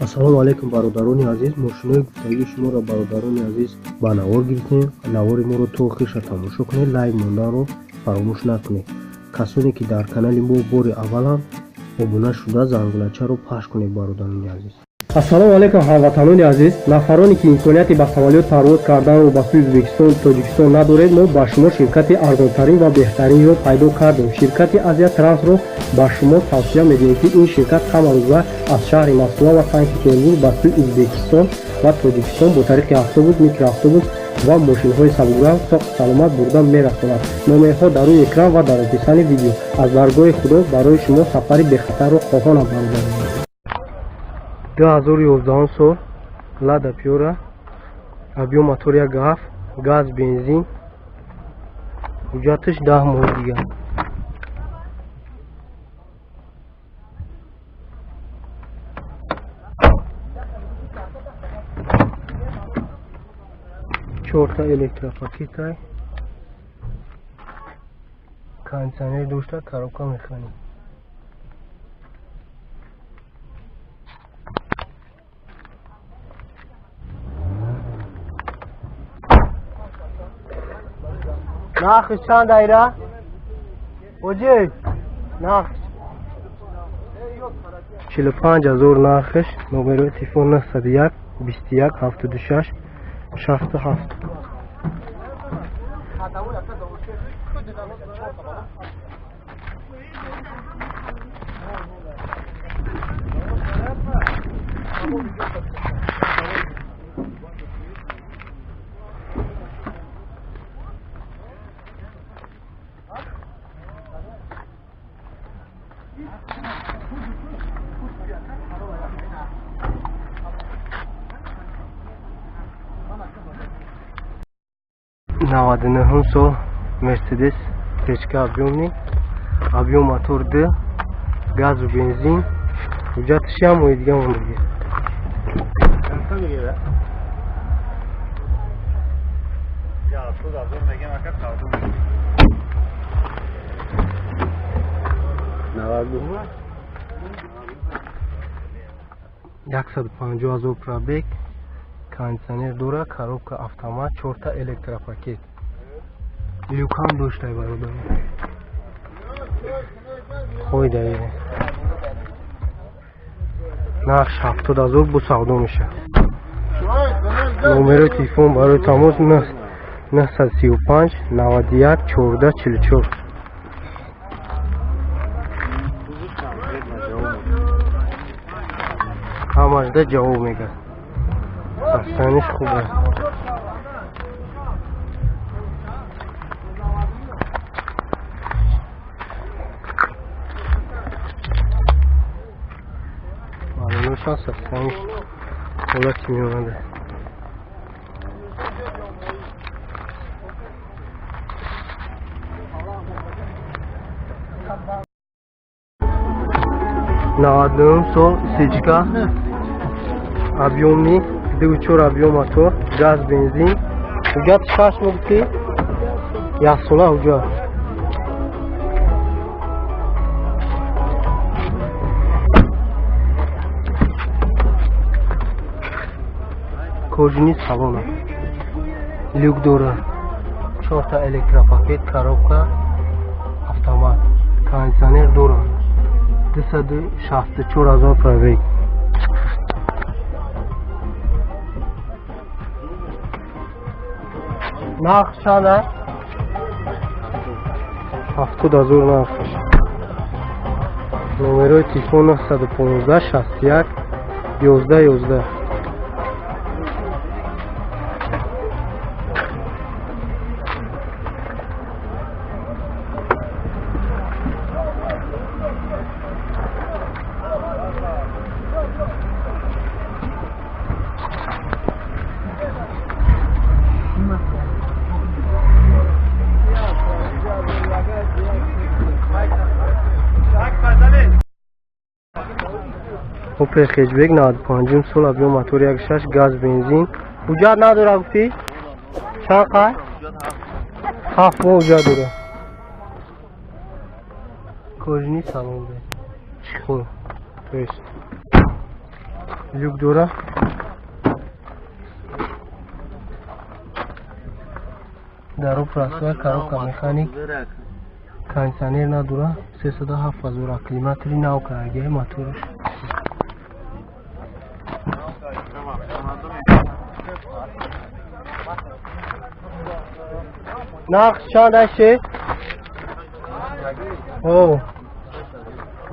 ассалому алайкум бародарони азиз, мошинои гуфтагии шуморо бародарони азиз ба навор гирифтем. Навори моро то охиша тамошо кунед, лайк монданро фаромӯш накунед. Касоне ки дар канали мо бори авваланд, обуна шуда зангулачаро пахш кунед бародарони азиз. ассалому алайкум ҳамватанони азиз, нафароне ки имконияти ба самолёт парвоз карданро ба сӯи Ӯзбекистон, Тоҷикистон надоред, мо ба шумо ширкати арзонтарин ва беҳтаринро пайдо кардем. Ширкати Азия Трансро ба шумо тавсия медиҳем ки ин ширкат ҳамарӯза аз шаҳри Москва ва Санкт-Петербург ба сӯи Ӯзбекистон ва Тоҷикистон бо тариқи автобус, микроавтобус ва мошинҳои сабукрав соҳ саломат бурда мерасонад. номерҳо дар рӯи экран ва дар описани видео. Аз баргоҳи худо барои шумо сафари бехатарро хоҳонам бародаронам. 2011 сол Лада Пиора, объем мотор 1 гаф, газ, бензин, ҳуҷҷатиш 10 моҳ дигар. Чорта электропакетай, кондиционер дошта, коробка механик. нархиш чанд айра? оҷи нархиш 45000 нархиш. номерои телефон 91 21 76 67. Навадинҳум сол Мерседес печка объемный, объем мотор 2, газу бензин, ҳуҷҷатиши ҳам моҳи дига мондагӣ. Яксад 50000 пробег, кондиционер дора, коробка автомат, 4 электропакет. Люкам доштай бародар. Хойда. Нарх 70000 бу савдо меша. номерои телефон барои тамос 935 91 14 44. ҳамашда ҷавоб мегӯяд. Састаниш хуб аст. Маълумошон састаниш ҳолати меомада. Навадум сол сечка объемный, 2.4 объем мотор, газ, бензин, ҳуҷҷат 6 моҳ гуфтӣ? 1 сола ҳуҷҷат. коҷини салон аст. люк дора, 4 электропакет, коробка автомат, кондиционер дора, 264000 пробег. нарх чанд аст? 70000 нархш. номерои телефон 915 61 11 11. Opel Hatchback 95 сол, объем мотор 1.6, газ, бензин. ҳуҷҷат надора гуфтӣ? чанд қай? 7 моҳ ҳуҷҷат дора. коҷини салон чӣ хуб. люк дора. даро прасва коробка механик. кондиционер надора. 307,000 климатри нав кардаги моторш. نقص چند هسته؟ اوه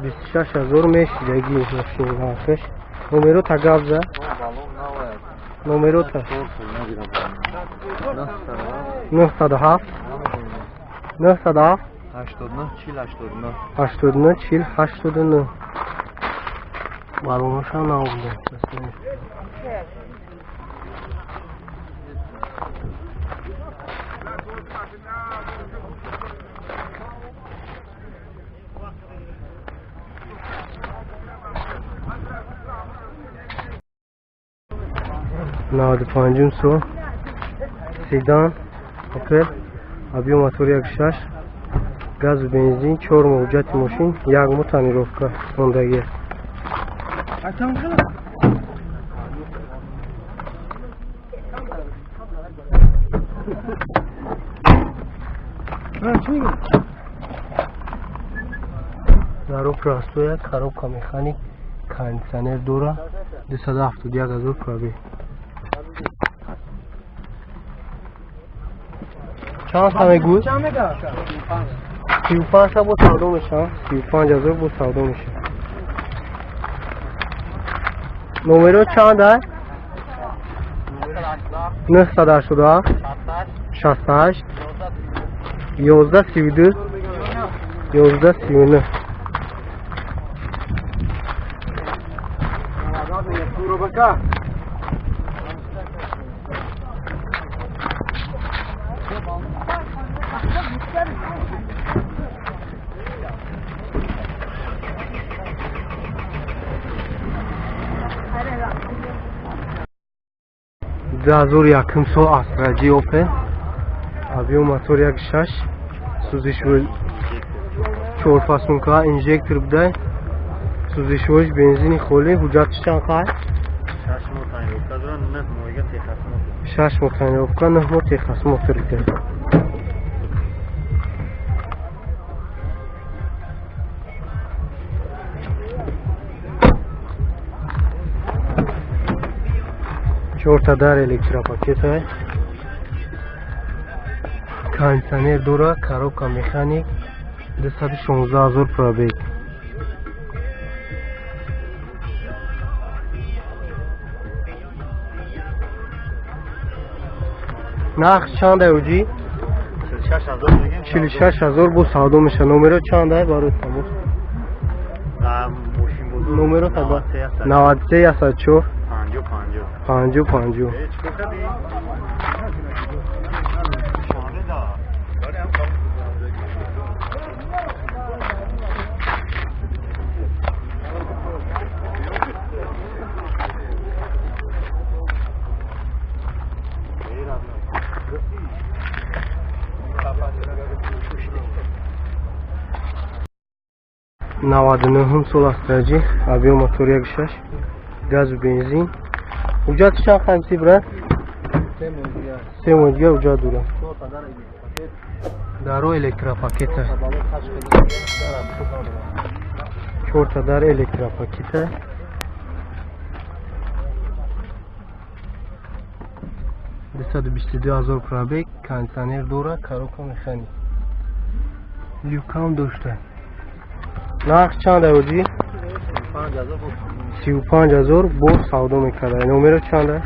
26,000 میشیدگی ماشین نقصش. نومرو تا گفت نومرو تا 907 907 89 40 89 معلومش هم نبوده. نود پنجم سو سیدان اوپل ابی موتور 1.6 گاز و بنزین 4 موجات ماشین یک مو تانیروفکا موندگی. دارو پراستویا коробка механик кондиционер дора 271,000 пробег. چند همه گوش؟ 35 با سودا میشن 35,000 با سودا میشه. نمره چند هست؟ 987 68 11 32 11 39 دازور یکم سو استراجی اوپن ابیو موتور 1.6 سوزشوی 4 فاصونکا انژکتور بده سوزشویش بنزینی خولی حجتش چند قد 6 متنیروفکا 9 مو تخص موتور کرد. چهار در الکترا پاکت های کاندیشنر دورا коробка مکانیک 216,000 پرابیگ. نقش چند اوجی 46,000 بو سودا میشه. نمره چند های برای تماس؟ نمره تا 93 14 50 99 هم سول استراجی ابیو موتور 1.6 گاز و بنزین حجتش چند خمسی برد؟ 3 مونجیه حجت دوره. دارو الکترا پاکت 4 تا در الکترا پاکت دستاد 22,000 پرابیگ کاندیشنر دوره коробка مکانیک لیوکام داشته. نقش چند اوجی 35,000 با سودا میکرده. نمره چنده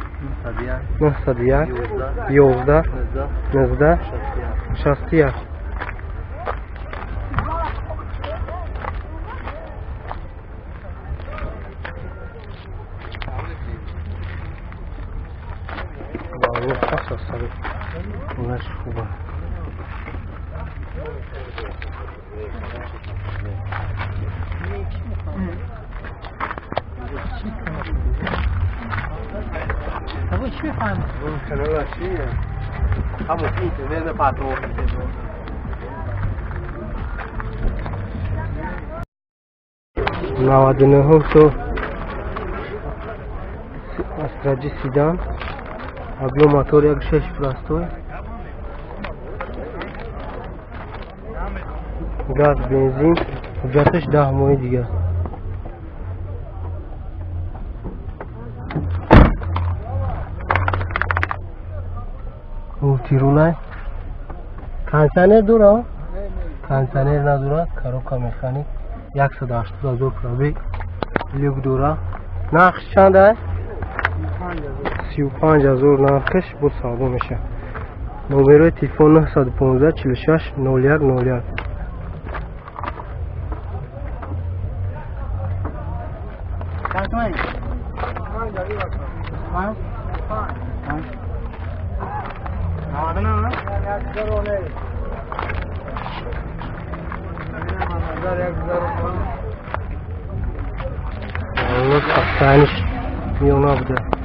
901 11 19 61 باید خاص سری اونش خوبه. Вы что фан? اون کنار چیه؟ همون اینترنت پاتو 99 هم سو Asraci Sidan. Ablo motor jak 6 prostoy. Gaz, benzin. Hujjatش 10 ماه دیگه. Multirunay. Kansaner dura? Kansaner nadura. Karoka mekanik. 180,000 پرابیگ. لیگ دورا. نقش چند است؟ 35,000 نرخش با ساده میشه. نمره تلفن 915 46 01 01. Allah kaptanış. Yona bu da.